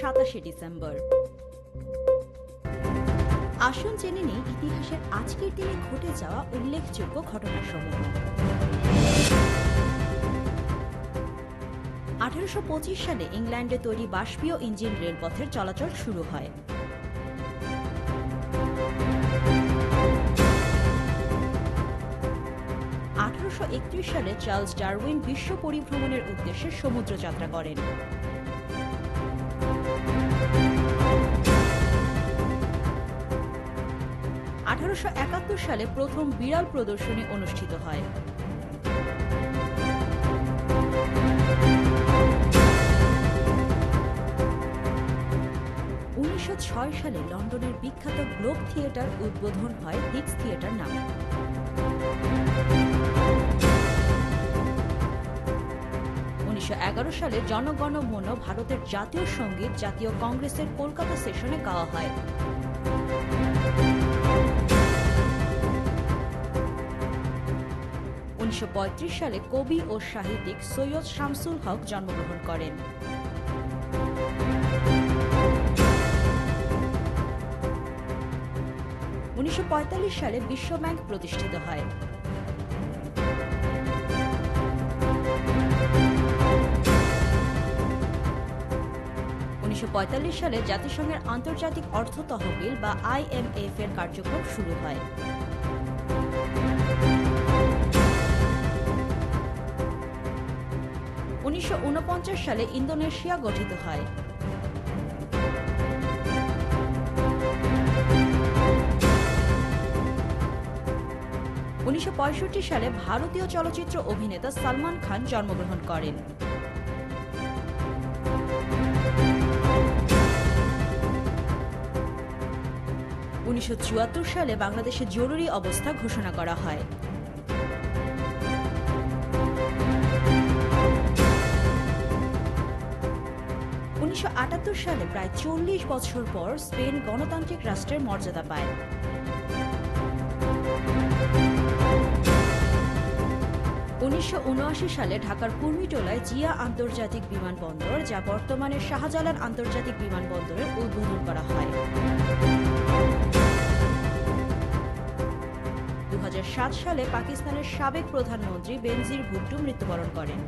27 December. আসুন জেনে নিই ইতিহাসের আজকের দিনে ঘটে যাওয়া উল্লেখযোগ্য ঘটনাসমূহ। 1825 সালে ইংল্যান্ডে তৈরি বাষ্পীয় ইঞ্জিন রেলপথের চলাচল শুরু হয়। 1831 সালে চার্লস ডারউইন বিশ্ব পরিভ্রমণের উদ্দেশ্যে সমুদ্র যাত্রা করেন। 1871 সালে প্রথম বিড়াল প্রদর্শনী অনুষ্ঠিত হয়। 1906 সালে লন্ডনের বিখ্যাত গ্লোব থিয়েটার উদ্বোধন হয় হিক্স থিয়েটার নামে। 1911 সালে জনগণ মন ভারতের জাতীয় সঙ্গীত জাতীয় কংগ্রেসের কলকাতা সেশনে গাওয়া হয়। 1935 সালে কবি ও সাহিত্যিক সৈয়দ শামসুল হক জন্মগ্রহণ করেন। 1945 সালে বিশ্বব্যাংক প্রতিষ্ঠিত হয়। 1945 সালে জাতিসংঘের আন্তর্জাতিক অর্থ তহবিল বা IMF এর কার্যক্রম শুরু হয়। 1949 সালে ইন্দোনেশিয়া গঠিত হয়। 1965 সালে ভারতীয় চলচ্চিত্র অভিনেতা সালমান খান জন্মগ্রহণ করেন। 1974 সালে বাংলাদেশে জরুরি অবস্থা ঘোষণা করা হয়। 1978 সালে প্রায় 40 বছর পর স্পেন গণতান্ত্রিক রাষ্ট্রের মর্যাদা পায়। 1979 সালে ঢাকার কুর্মিটোলায় জিয়া আন্তর্জাতিক বিমানবন্দর, যা বর্তমানে শাহজালাল আন্তর্জাতিক বিমানবন্দরের উদ্বোধন করা হয়। 2007 সালে পাকিস্তানের সাবেক প্রধানমন্ত্রী বেনজির ভুট্টো মৃত্যুবরণ করেন।